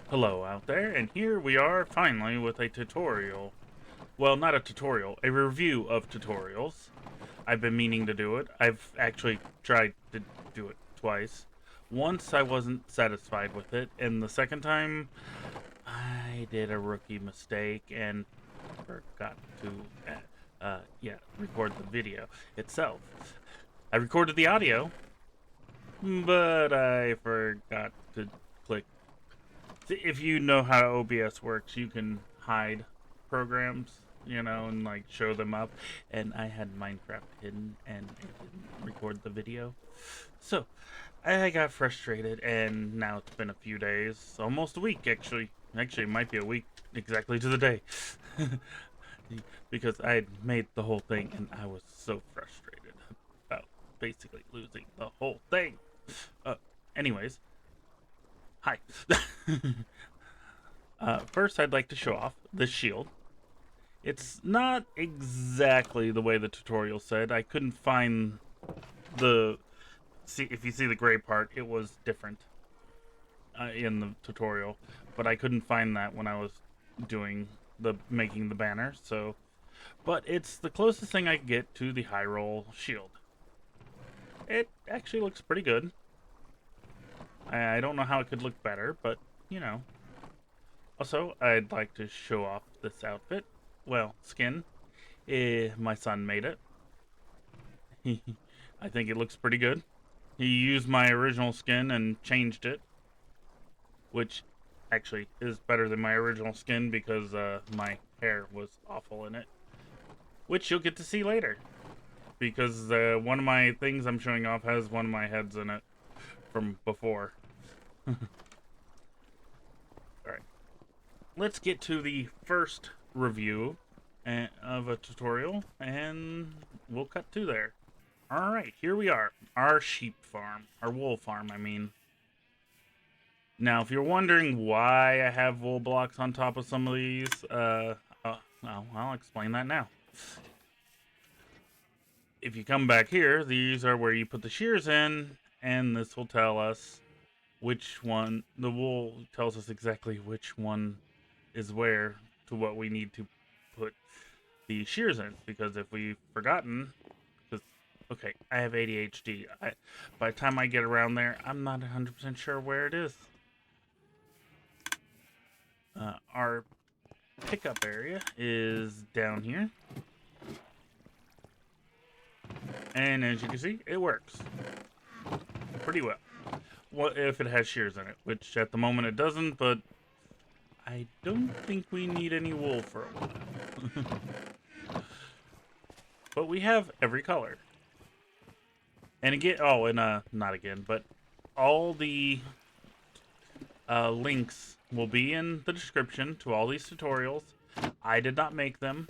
Hello out there, and here we are finally with a tutorial. Well, not a tutorial, a review of tutorials. I've been meaning to do it. I've actually tried to do it twice. Once I wasn't satisfied with it, and the second time I did a rookie mistake and forgot to, record the video itself. I recorded the audio, but I forgot to click. If you know how OBS works, you can hide programs, and like show them up. And I had Minecraft hidden and it didn't record the video. So I got frustrated, and now it's been a few days, almost a week actually. Actually, it might be a week exactly to the day. Because I had made the whole thing and I was so frustrated about basically losing the whole thing. Uh, anyways, hi. First, I'd like to show off this shield. It's not exactly the way the tutorial said. I couldn't find the... See, if you see the gray part, it was different in the tutorial. But I couldn't find that when I was making the banner, so... But it's the closest thing I could get to the high roll shield. It actually looks pretty good. I don't know how it could look better, but, you know. Also, I'd like to show off this outfit. Well, skin. My son made it. I think it looks pretty good. He used my original skin and changed it, which actually is better than my original skin because my hair was awful in it, which you'll get to see later, because one of my things I'm showing off has one of my heads in it from before. Alright, let's get to the first review of a tutorial, and we'll cut to there. Alright, here we are. Our sheep farm. Our wool farm, I mean. Now, if you're wondering why I have wool blocks on top of some of these, well, I'll explain that now. If you come back here, these are where you put the shears in, and this will tell us which one, the wool tells us exactly which one is where to what we need to put the shears in. Because if we've forgotten, okay, I have ADHD. By the time I get around there, I'm not 100% sure where it is. Our pickup area is down here. And as you can see, it works pretty well. Well, if it has shears in it, which at the moment it doesn't, but I don't think we need any wool for a while. But we have every color. And again, not again, but all the links will be in the description to all these tutorials. I did not make them.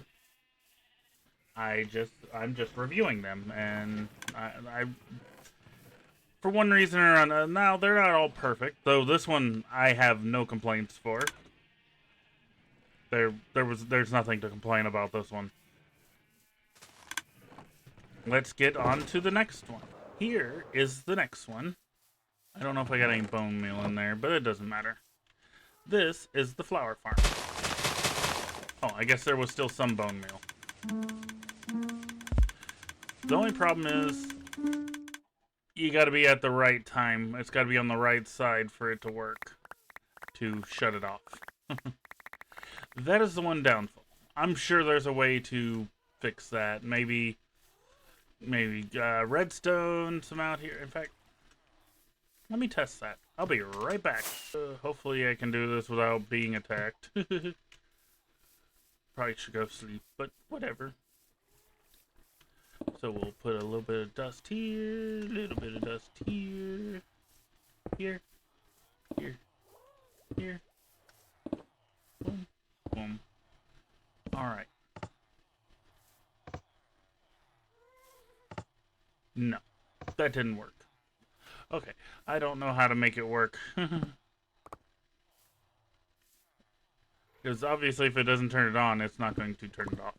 I'm just reviewing them, and I for one reason or another, now they're not all perfect, though this one I have no complaints for. There's nothing to complain about this one. Let's get on to the next one. Here is the next one. I don't know if I got any bone meal in there, but it doesn't matter. This is the flower farm. Oh, I guess there was still some bone meal. The only problem is you gotta be at the right time. It's gotta be on the right side for it to work, to shut it off. That is the one downfall. I'm sure there's a way to fix that. Maybe redstone some out here. In fact, let me test that. I'll be right back. Hopefully I can do this without being attacked. Probably should go sleep, but whatever. So we'll put a little bit of dust here, a little bit of dust here, here, here. Boom, boom. Alright. No, that didn't work. Okay, I don't know how to make it work. Because obviously if it doesn't turn it on, it's not going to turn it off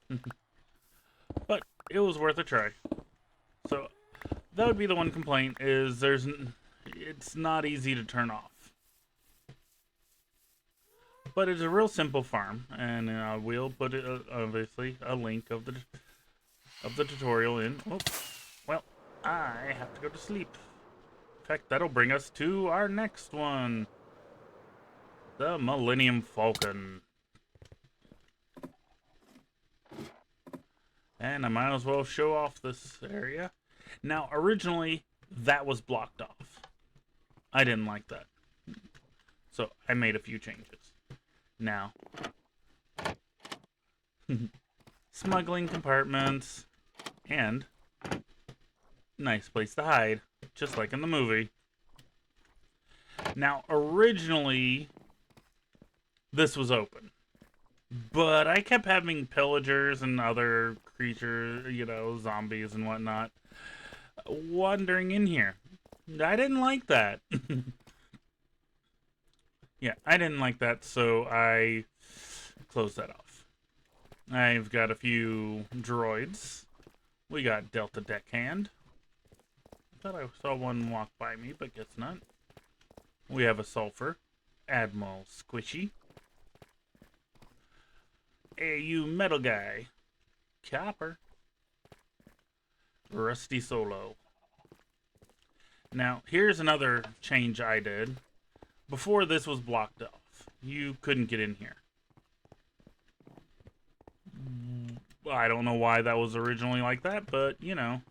either. But it was worth a try. So that would be the one complaint, is it's not easy to turn off. But it's a real simple farm, and I will put obviously a link of the tutorial in. Oh, well, I have to go to sleep. In fact, that'll bring us to our next one, the Millennium Falcon. And I might as well show off this area. Now, originally, that was blocked off. I didn't like that. So I made a few changes. Now, smuggling compartments, and nice place to hide, just like in the movie. Now, originally, this was open. But I kept having pillagers and other creatures, you know, zombies and whatnot, wandering in here. I didn't like that. Yeah, I didn't like that, so I closed that off. I've got a few droids. We got Delta Deckhand. I thought I saw one walk by me, but guess not. We have a Sulfur. Admiral Squishy. Hey, you metal guy. Copper. Rusty Solo. Now, here's another change I did. Before this was blocked off. You couldn't get in here. I don't know why that was originally like that, but, you know.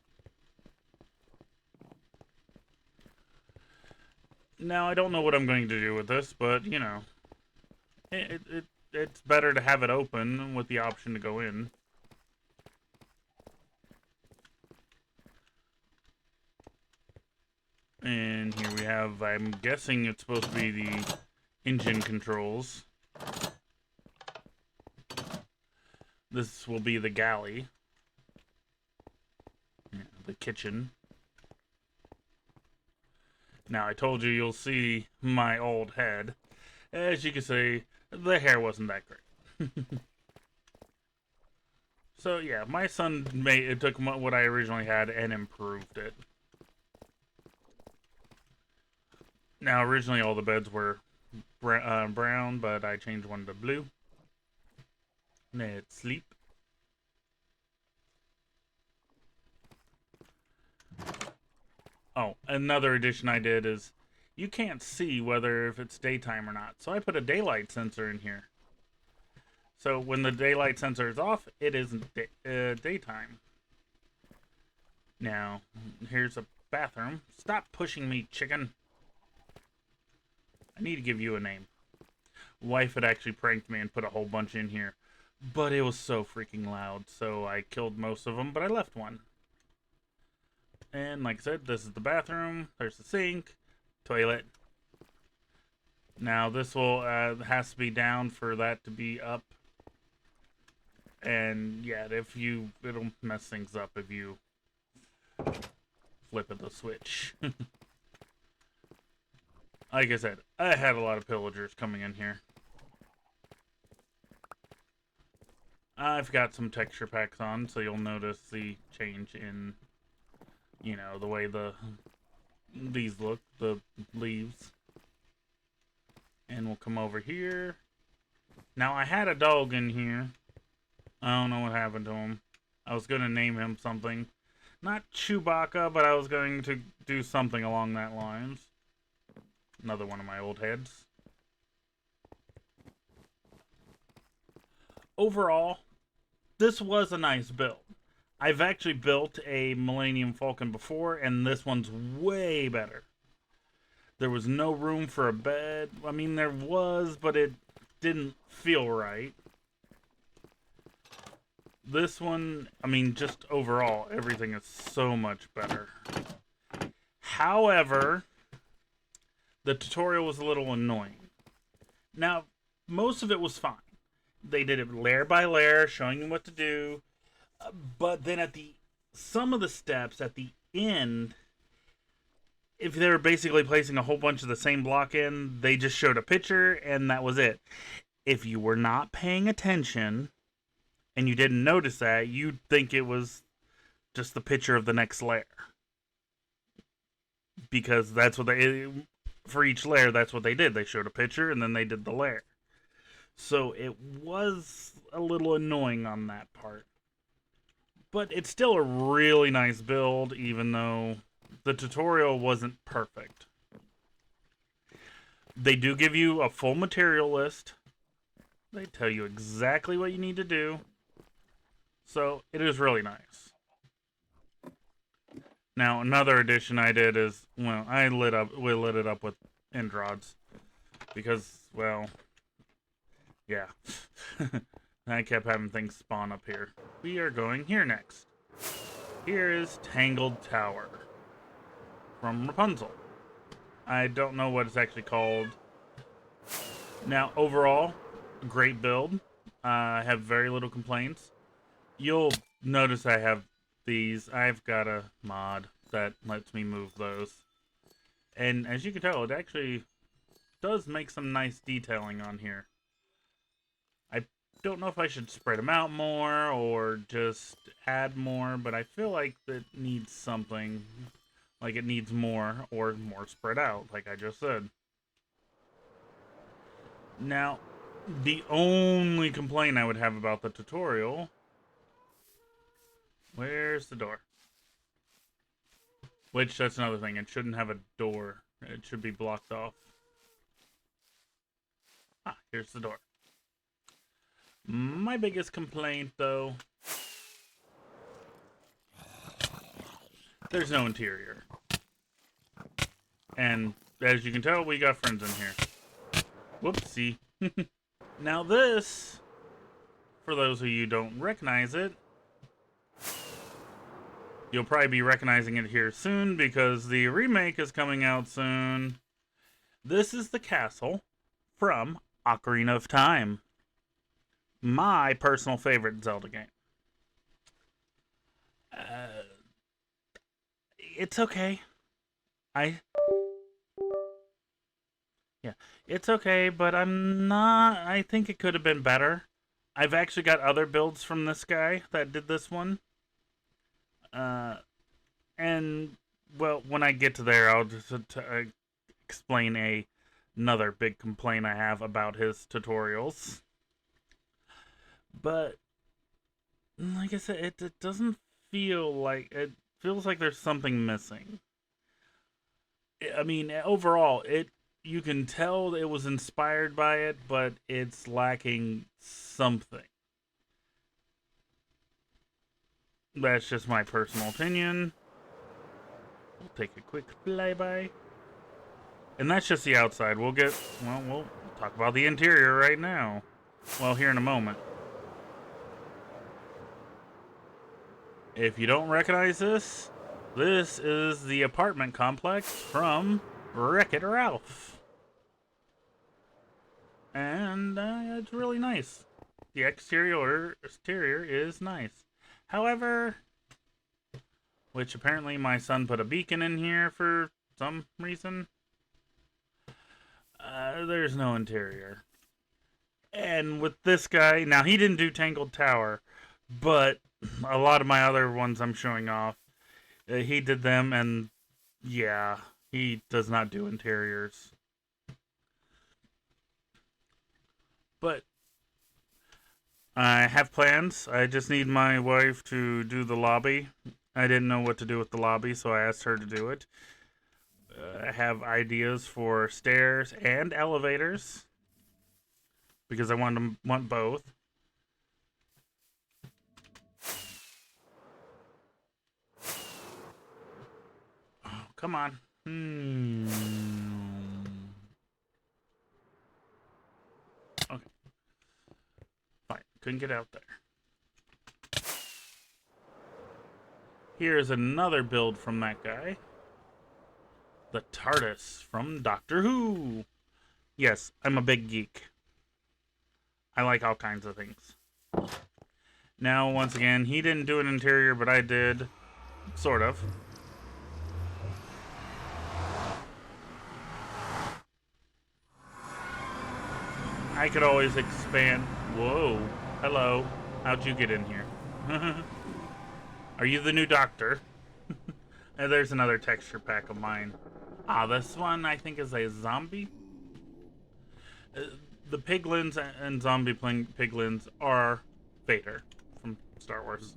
Now, I don't know what I'm going to do with this, but, you know. It's better to have it open with the option to go in. And here we have, I'm guessing it's supposed to be the engine controls. This will be the galley. Yeah, the kitchen. Now, I told you you'll see my old head. As you can see, the hair wasn't that great. So, yeah, my son took what I originally had and improved it. Now, originally all the beds were brown, but I changed one to blue. Let's sleep. Oh, another addition I did is you can't see whether if it's daytime or not. So I put a daylight sensor in here. So when the daylight sensor is off, it isn't daytime. Now, here's a bathroom. Stop pushing me, chicken. I need to give you a name. Wife had actually pranked me and put a whole bunch in here. But it was so freaking loud, so I killed most of them, but I left one. And like I said, this is the bathroom. There's the sink, toilet. Now this will has to be down for that to be up. And yeah, it'll mess things up if you flip the switch. Like I said, I had a lot of pillagers coming in here. I've got some texture packs on, so you'll notice the change in, you know, the way these look, the leaves. And we'll come over here. Now, I had a dog in here. I don't know what happened to him. I was going to name him something. Not Chewbacca, but I was going to do something along that lines. Another one of my old heads. Overall, this was a nice build. I've actually built a Millennium Falcon before, and this one's way better. There was no room for a bed. I mean, there was, but it didn't feel right. This one, I mean, just overall, everything is so much better. However, the tutorial was a little annoying. Now, most of it was fine. They did it layer by layer, showing you what to do. But then some of the steps at the end, if they were basically placing a whole bunch of the same block in, they just showed a picture and that was it. If you were not paying attention and you didn't notice that, you'd think it was just the picture of the next layer. Because that's what for each layer, that's what they did. They showed a picture and then they did the layer. So it was a little annoying on that part. But it's still a really nice build, even though the tutorial wasn't perfect. They do give you a full material list. They tell you exactly what you need to do. So it is really nice. Now another addition I did is, well, we lit it up with end rods because, well, yeah. I kept having things spawn up here. We are going here next. Here is Tangled Tower from Rapunzel. I don't know what it's actually called. Now, overall, great build. I have very little complaints. You'll notice I have these. I've got a mod that lets me move those. And as you can tell, it actually does make some nice detailing on here. I don't know if I should spread them out more or just add more, but I feel like it needs something. Like it needs more or more spread out, like I just said. Now, the only complaint I would have about the tutorial... Where's the door? Which, that's another thing. It shouldn't have a door. It should be blocked off. Ah, here's the door. My biggest complaint, though... There's no interior. And, as you can tell, we got friends in here. Whoopsie. Now this, for those of you who don't recognize it, you'll probably be recognizing it here soon because the remake is coming out soon. This is the castle from Ocarina of Time. My personal favorite Zelda game. It's okay. Yeah, it's okay, but I think it could have been better. I've actually got other builds from this guy that did this one. And, well, when I get to there, I'll just explain another big complaint I have about his tutorials. But, like I said, it doesn't feel like... It feels like there's something missing. I mean, overall, you can tell it was inspired by it, but it's lacking something. That's just my personal opinion. We'll take a quick flyby. And that's just the outside. We'll talk about the interior right now. Well, here in a moment. If you don't recognize this, this is the apartment complex from Wreck-It Ralph. And it's really nice. The exterior is nice. However, which apparently my son put a beacon in here for some reason, there's no interior. And with this guy, now he didn't do Tangled Tower, but a lot of my other ones I'm showing off, he did them, and yeah, he does not do interiors. But I have plans. I just need my wife to do the lobby. I didn't know what to do with the lobby, so I asked her to do it. I have ideas for stairs and elevators because I want both. Oh, come on. Okay. Fine. Couldn't get out there. Here's another build from that guy. The TARDIS from Doctor Who. Yes, I'm a big geek. I like all kinds of things. Now, once again, he didn't do an interior, but I did. Sort of. I could always expand. Whoa. Hello. How'd you get in here? Are you the new doctor? There's another texture pack of mine. Ah, this one I think is a zombie. the piglins and zombie piglins are Vader from Star Wars.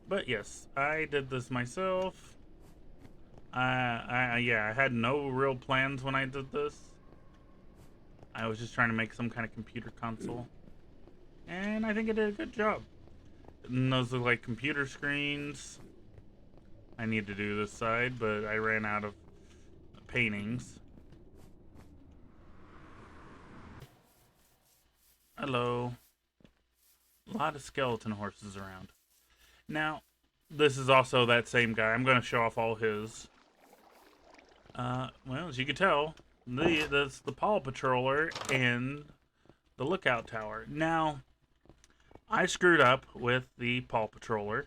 But yes, I did this myself. Yeah, I had no real plans when I did this. I was just trying to make some kind of computer console. And I think I did a good job. And those look like computer screens. I need to do this side, but I ran out of paintings. Hello. A lot of skeleton horses around. Now, this is also that same guy. I'm going to show off all his. Well, as you can tell, that's the Paw Patroller and the Lookout Tower. Now, I screwed up with the Paw Patroller.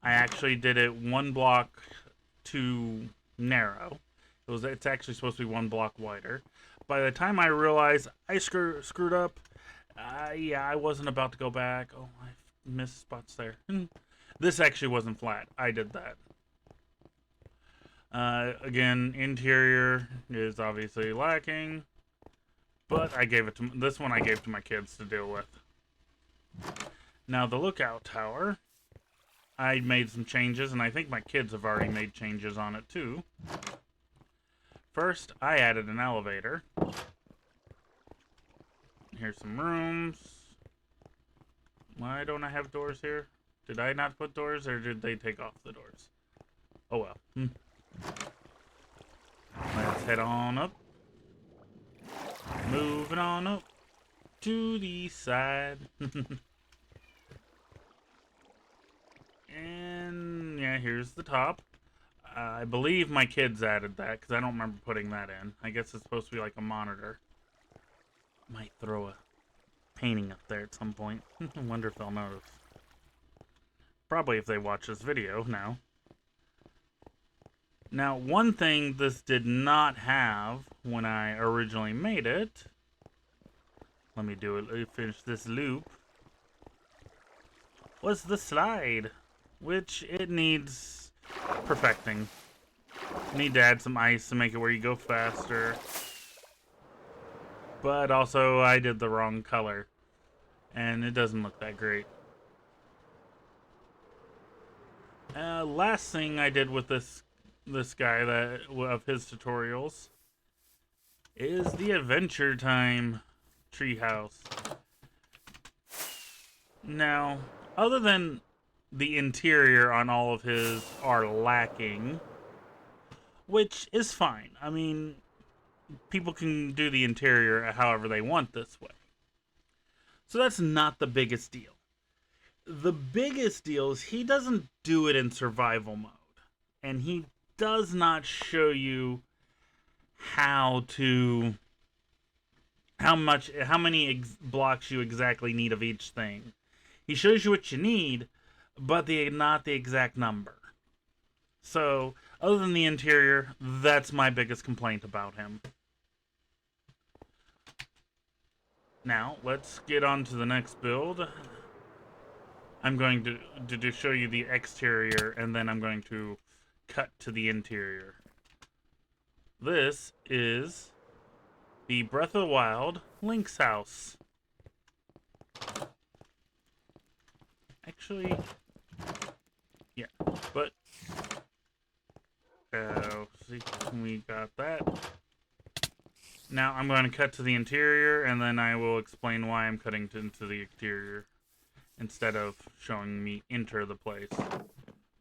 I actually did it one block too narrow. It's actually supposed to be one block wider. By the time I realized I screwed up, yeah, I wasn't about to go back. Oh, I missed spots there. This actually wasn't flat. I did that. Again, interior is obviously lacking, but I gave it to this one. I gave to my kids to deal with. Now the lookout tower, I made some changes, and I think my kids have already made changes on it too. First, I added an elevator. Here's some rooms. Why don't I have doors here? Did I not put doors, or did they take off the doors? Oh well. Let's head on up. Moving on up to the side. And yeah, here's the top. I believe my kids added that because I don't remember putting that in. I guess it's supposed to be like a monitor. Might throw a painting up there at some point. I wonder if they'll notice. Probably if they watch this video now. Now, one thing this did not have when I originally made it. Let me do it. Let me finish this loop. Was the slide, which it needs perfecting. Need to add some ice to make it where you go faster. But also, I did the wrong color, and it doesn't look that great. Last thing I did with this guy of his tutorials is the Adventure Time treehouse. Now, other than the interior on all of his are lacking, which is fine. I mean, people can do the interior however they want this way. So that's not the biggest deal. The biggest deal is he doesn't do it in survival mode. And he does not show you how many blocks you exactly need of each thing. He shows you what you need, but not the exact number. So, other than the interior, that's my biggest complaint about him. Now, let's get on to the next build. I'm going to show you the exterior, and then I'm going to cut to the interior. This is the Breath of the Wild Link's house. Actually, yeah, but see, we got that. Now I'm going to cut to the interior, and then I will explain why I'm cutting into the exterior instead of showing me enter the place.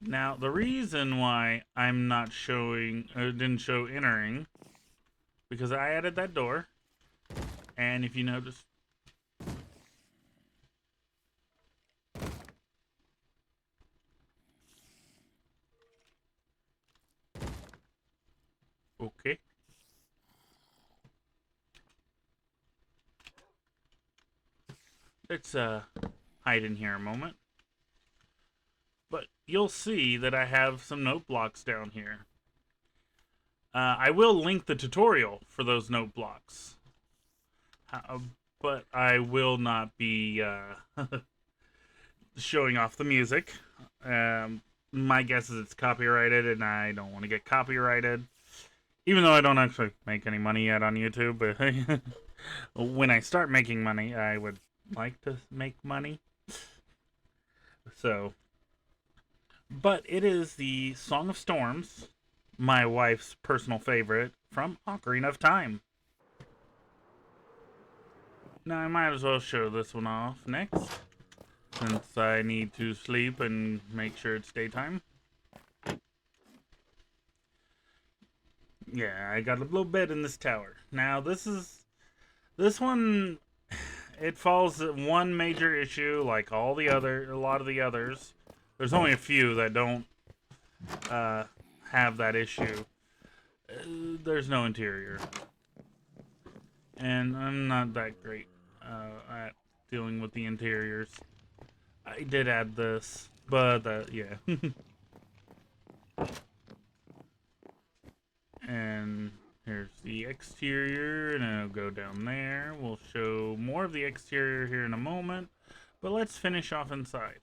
Now, the reason why I'm not showing, didn't show entering, because I added that door, and if you notice, okay. Let's hide in here a moment. But you'll see that I have some note blocks down here. I will link the tutorial for those note blocks. But I will not be showing off the music. My guess is it's copyrighted, and I don't want to get copyrighted. Even though I don't actually make any money yet on YouTube, but when I start making money, I would like to make money. So, but it is the Song of Storms, my wife's personal favorite from Ocarina of Time. Now, I might as well show this one off next, since I need to sleep and make sure it's daytime. Yeah, I got a little bed in this tower. Now, this one, it falls one major issue, like a lot of the others. There's only a few that don't uh, have that issue. There's no interior, and I'm not that great at dealing with the interiors. I did add this, but yeah. And here's the exterior, and I'll go down there. We'll show more of the exterior here in a moment, but let's finish off inside.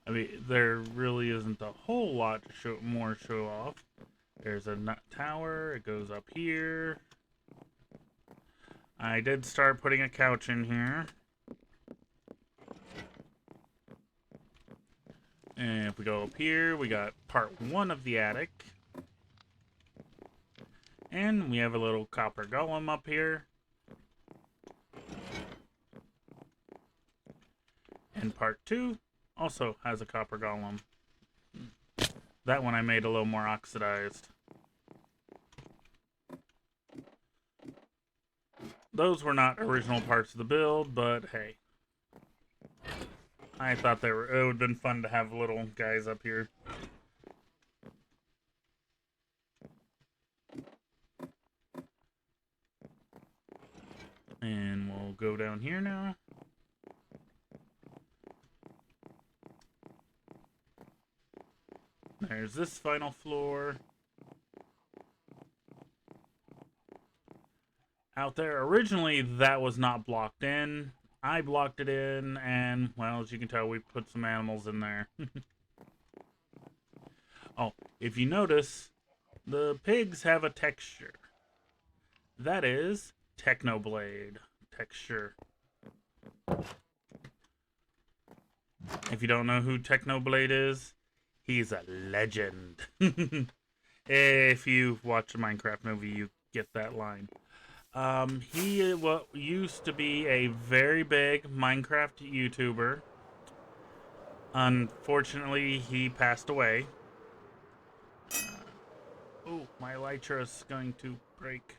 I mean, there really isn't a whole lot to show off. There's a nut tower. It goes up here. I did start putting a couch in here. And if we go up here, we got part 1 of the attic. And we have a little copper golem up here. And part 2 also has a copper golem. That one I made a little more oxidized. Those were not original parts of the build, but hey. I thought it would have been fun to have little guys up here. And we'll go down here now. There's this final floor. Out there, originally that was not blocked in. I blocked it in, and, well, as you can tell, we put some animals in there. Oh, if you notice, the pigs have a texture. That is Technoblade texture. If you don't know who Technoblade is, he's a legend. If you watch a Minecraft movie, you get that line. He used to be a very big Minecraft YouTuber. Unfortunately, he passed away. Oh, my elytra is going to break.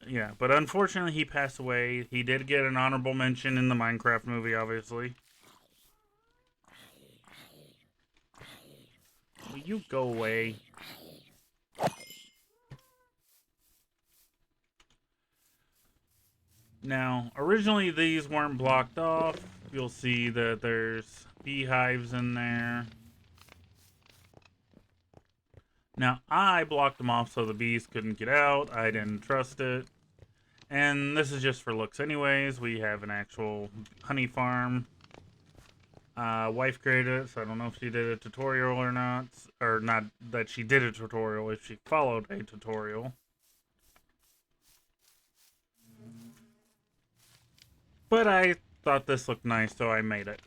Yeah, but unfortunately, he passed away. He did get an honorable mention in the Minecraft movie, obviously. Will you go away? Now, originally these weren't blocked off. You'll see that there's beehives in there. Now, I blocked them off so the bees couldn't get out. I didn't trust it. And this is just for looks anyways. We have an actual honey farm. Wife created it, so I don't know if she did a tutorial or not. Or not that she did a tutorial, if she followed a tutorial. But I thought this looked nice, so I made it.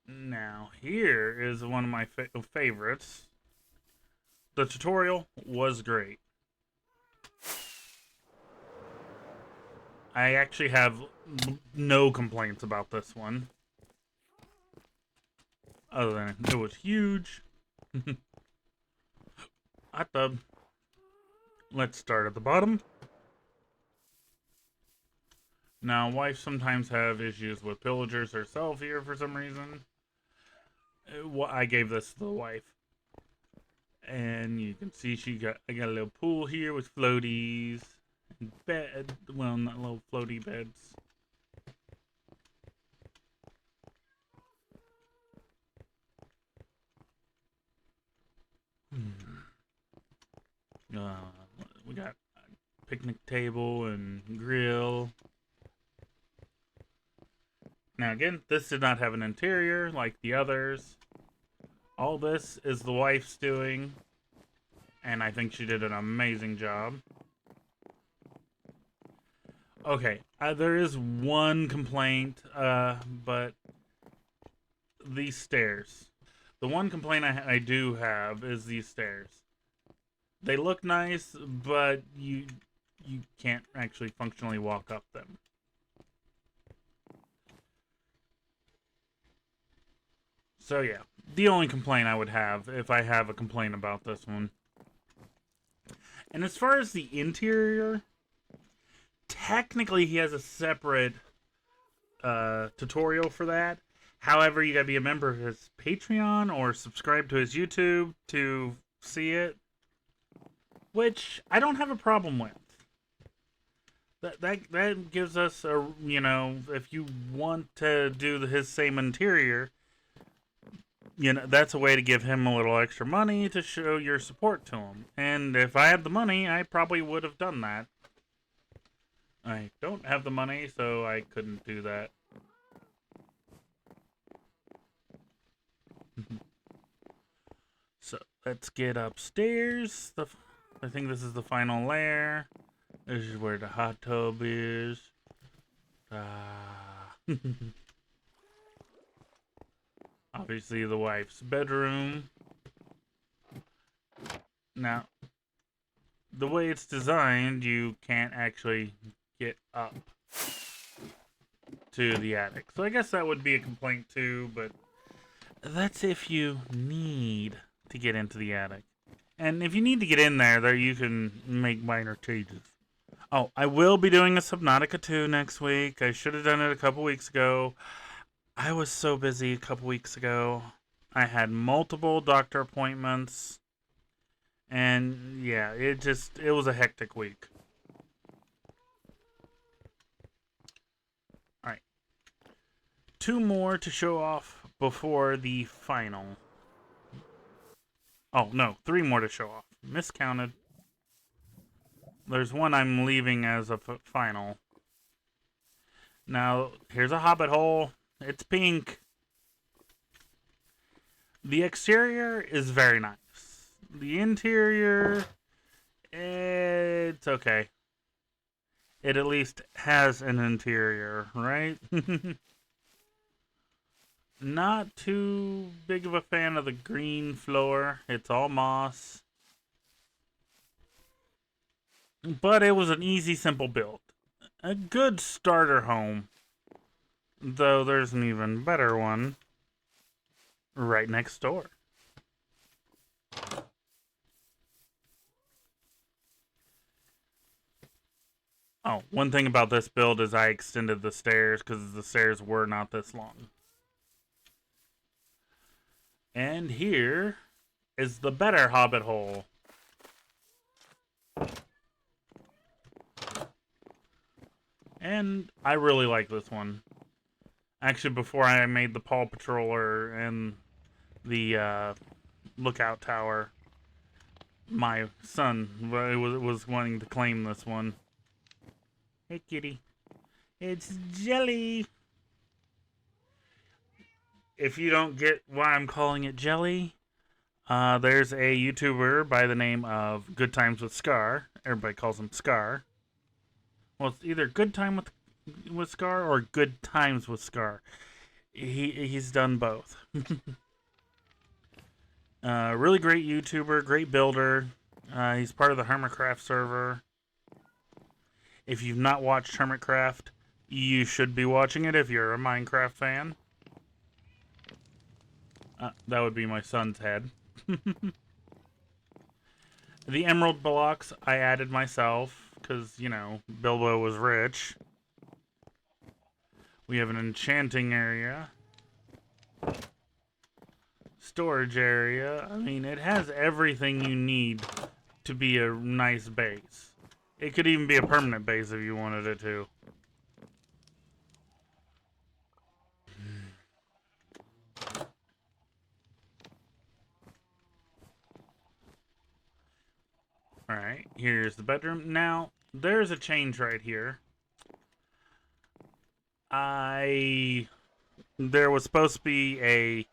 Now, here is one of my favorites. The tutorial was great. I actually have no complaints about this one. Other than it was huge. Hot tub. Let's start at the bottom. Now, wife sometimes have issues with pillagers herself here for some reason. I gave this to the wife. And you can see I got a little pool here with floaties. And bed, well, not little floaty beds. We got a picnic table and grill. Now again, this did not have an interior like the others. All this is the wife's doing, and I think she did an amazing job. Okay, there is one complaint, but these stairs. The one complaint I do have is these stairs. They look nice, but you can't actually functionally walk up them. So yeah, the only complaint I would have if I have a complaint about this one. And as far as the interior, technically he has a separate tutorial for that. However, you gotta be a member of his Patreon or subscribe to his YouTube to see it, which I don't have a problem with. That gives us a, you know, if you want to do his same interior, you know, that's a way to give him a little extra money to show your support to him. And if I had the money, I probably would have done that. I don't have the money, so I couldn't do that. So let's get upstairs. I think this is the final layer. This is where the hot tub is. Obviously the wife's bedroom. Now, the way it's designed, you can't actually get up to the attic. So I guess that would be a complaint too, but that's if you need to get into the attic. And if you need to get in there you can make minor changes. Oh, I will be doing a Subnautica 2 next week. I should have done it a couple weeks ago. I was so busy a couple weeks ago. I had multiple doctor appointments. And yeah, it was a hectic week. Alright. 2 more to show off before the final. Oh, no, 3 more to show off. Miscounted. There's one I'm leaving as a final. Now, here's a hobbit hole. It's pink. The exterior is very nice. The interior, it's okay. It at least has an interior, right? Not too big of a fan of the green floor. It's all moss. But it was an easy, simple build. A good starter home. Though there's an even better one right next door. Oh, one thing about this build is I extended the stairs because the stairs were not this long. And here is the better hobbit hole. And I really like this one. Actually, before I made the Paw Patroller and the lookout tower, my son was wanting to claim this one. Hey, kitty. It's Jelly. If you don't get why I'm calling it Jelly, there's a YouTuber by the name of Good Times with Scar. Everybody calls him Scar. Well, it's either Good Time with Scar or Good Times with Scar. He's done both. Really great YouTuber, great builder. He's part of the Hermitcraft server. If you've not watched Hermitcraft, you should be watching it if you're a Minecraft fan. That would be my son's head. The emerald blocks I added myself because, you know, Bilbo was rich. We have an enchanting area. Storage area. I mean, it has everything you need to be a nice base. It could even be a permanent base if you wanted it to. Alright, here's the bedroom. Now, there's a change right here. I there was supposed to be a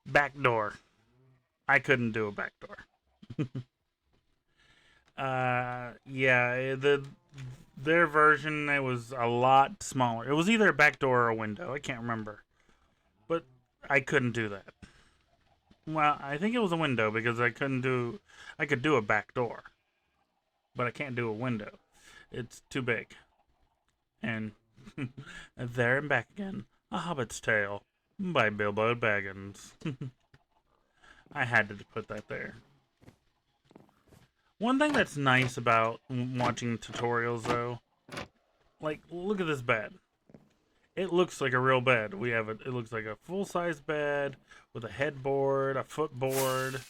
back door. I couldn't do a back door. Yeah, their version, it was a lot smaller. It was either a back door or a window. I can't remember, but I couldn't do that. Well, I think it was a window because I couldn't do. I could do a back door, but I can't do a window. It's too big. And there and back again, A Hobbit's Tale by Bilbo Baggins. I had to put that there. One thing that's nice about watching tutorials, though, like, look at this bed. It looks like a real bed. We have it looks like a full-size bed with a headboard, a footboard.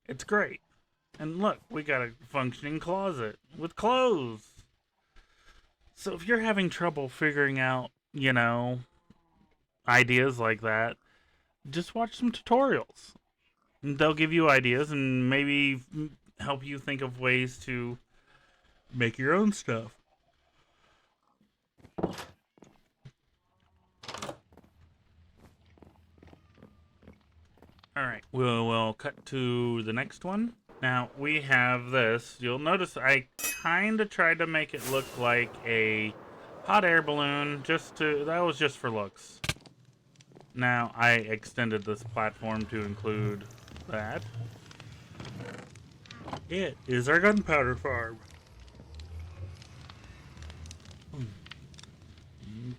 It's great. And look, we got a functioning closet with clothes. So if you're having trouble figuring out, ideas like that, just watch some tutorials. They'll give you ideas and maybe help you think of ways to make your own stuff. Alright, we'll cut to the next one. Now, we have this. You'll notice I kind of tried to make it look like a hot air balloon. That was just for looks. Now, I extended this platform to include that. It is our gunpowder farm.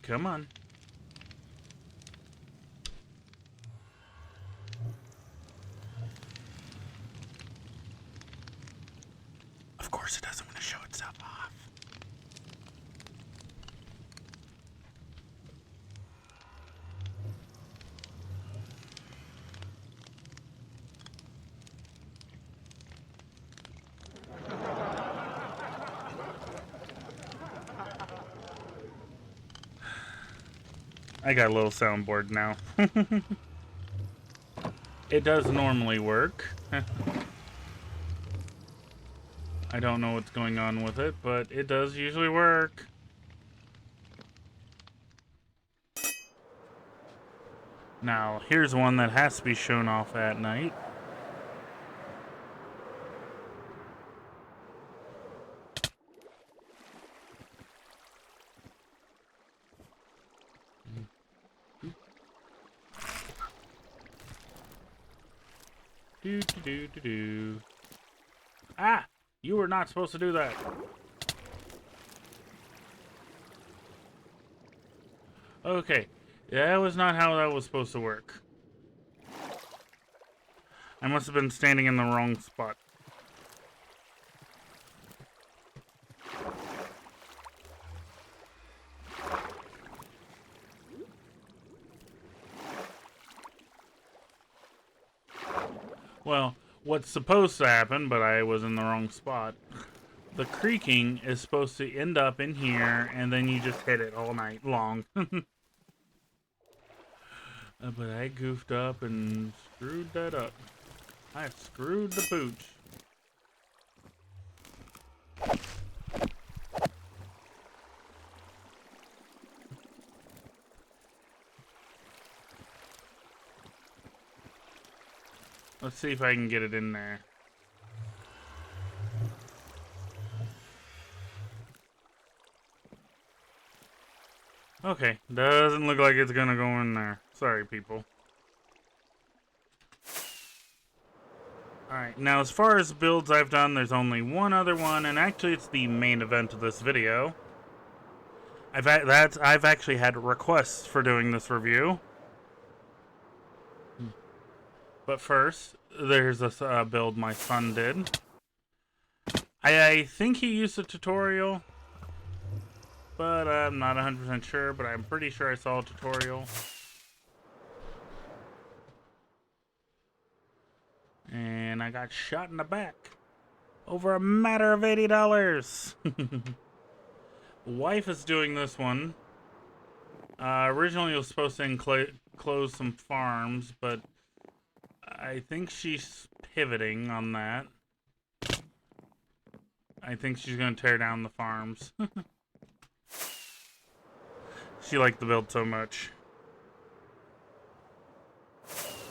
Come on. Of course it doesn't want to show itself off. I got a little soundboard now. It does normally work. I don't know what's going on with it, but it does usually work. Now, here's one that has to be shown off at night. Do. Ah! You were not supposed to do that. Okay. That was not how that was supposed to work. I must have been standing in the wrong spot. Well, what's supposed to happen, but I was in the wrong spot. The creaking is supposed to end up in here, and then you just hit it all night long. But I goofed up and screwed that up. I screwed the pooch. Let's see if I can get it in there. Okay, doesn't look like it's gonna go in there. Sorry, people. Alright, now as far as builds I've done, there's only one other one, and actually it's the main event of this video. I've actually had requests for doing this review. But first, there's this build my son did. I think he used a tutorial, but I'm not 100% sure, but I'm pretty sure I saw a tutorial. And I got shot in the back. Over a matter of $80. Wife is doing this one. Originally it was supposed to enclose some farms, but I think she's pivoting on that. I think she's going to tear down the farms. She liked the build so much.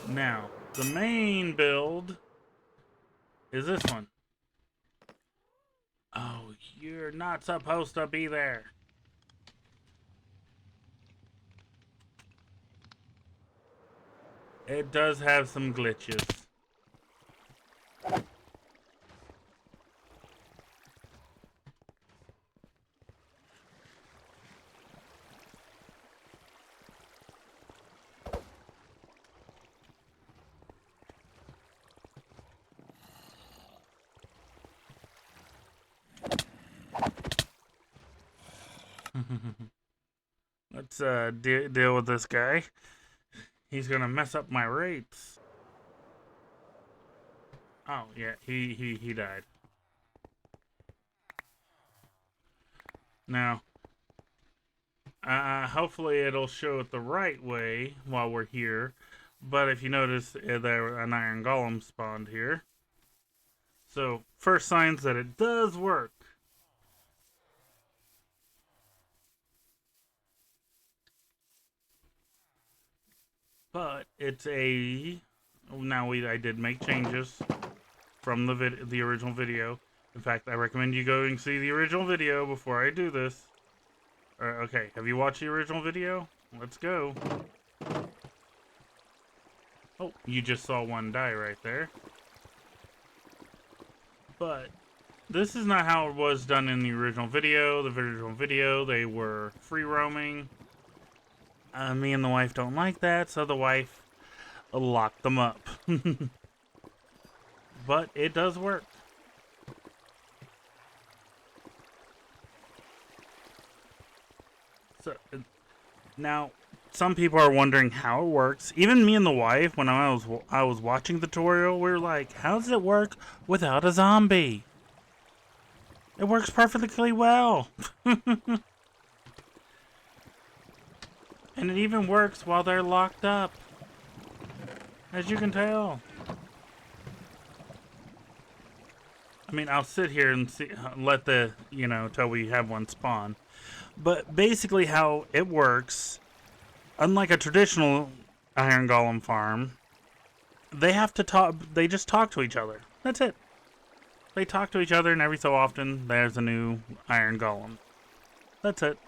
Now, the main build is this one. Oh, you're not supposed to be there. It does have some glitches. Let's deal with this guy. He's gonna mess up my rates. Oh yeah, he died. Now, hopefully it'll show it the right way while we're here. But if you notice, there an iron golem spawned here. So first signs that it does work. But it's a I did make changes from the original video. In fact, I recommend you go and see the original video before I do this. Okay, have you watched the original video? Let's go. Oh, you just saw one die right there. But this is not how it was done in the original video. The original video, they were free roaming. Me and the wife don't like that, so the wife locked them up. But it does work. So now, some people are wondering how it works. Even me and the wife, when I was watching the tutorial, we were like, "How does it work without a zombie?" It works perfectly well. And it even works while they're locked up. As you can tell. I mean, I'll sit here and see, let till we have one spawn. But basically how it works, unlike a traditional iron golem farm, they have to talk, they just talk to each other. That's it. They talk to each other, and every so often, there's a new iron golem. That's it.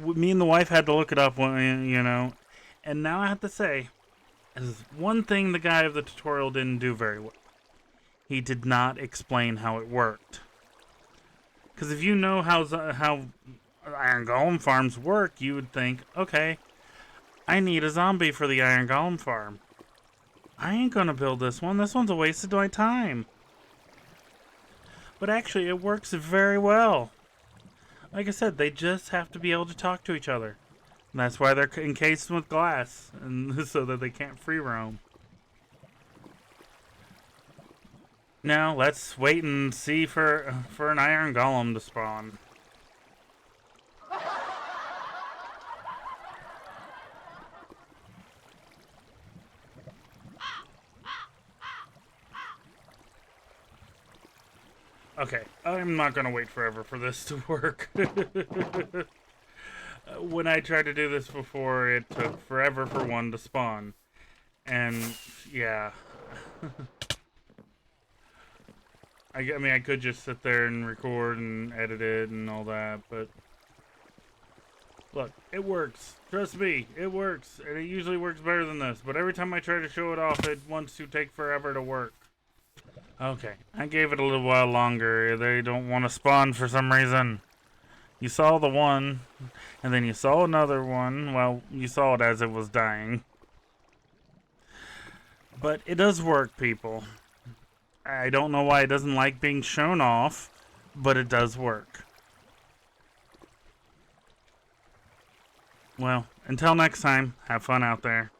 Me and the wife had to look it up, and now I have to say, there's one thing the guy of the tutorial didn't do very well. He did not explain how it worked. Because if you know how iron golem farms work, you would think, okay, I need a zombie for the iron golem farm. I ain't gonna build this one. This one's a waste of my time. But actually, it works very well. Like I said, they just have to be able to talk to each other. And that's why they're encased with glass, and so that they can't free roam. Now, let's wait and see for an iron golem to spawn. Okay, I'm not gonna wait forever for this to work. When I tried to do this before, it took forever for one to spawn. And, yeah. I mean, I could just sit there and record and edit it and all that, but... Look, it works. Trust me, it works. And it usually works better than this. But every time I try to show it off, it wants to take forever to work. Okay, I gave it a little while longer. They don't want to spawn for some reason. You saw the one, and then you saw another one. Well, you saw it as it was dying. But it does work, people. I don't know why it doesn't like being shown off, but it does work. Well, until next time, have fun out there.